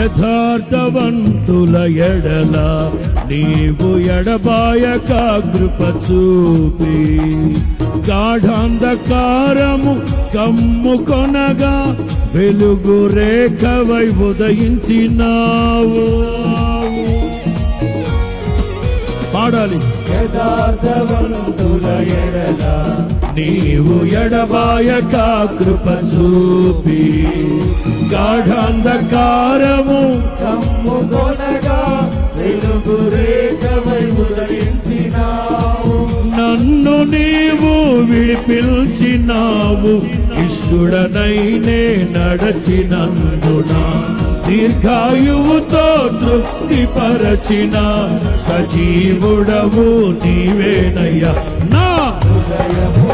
యథార్థవంతుల ఎడల నీవు ఎడబాయక కృప చూపి గాఢాంధకారము కమ్ముకొనగా వెలుగు రేఖవై ఉదయించినావు. పాడాలి. యథార్థవంతుల ఎడల నీవు ఎడబాయక కృప చూపి గాఢాంధకారము కమ్ముకొనగా వెలుగు రేఖవై ఉదయించినావు. నన్ను నీవు విడిపించినావు. ఇష్టుడనైనే నడచినందున దీర్ఘాయువుతో తృప్తిపరచిన సజీవుడవు నీవేనయ్యా. నా హృదయము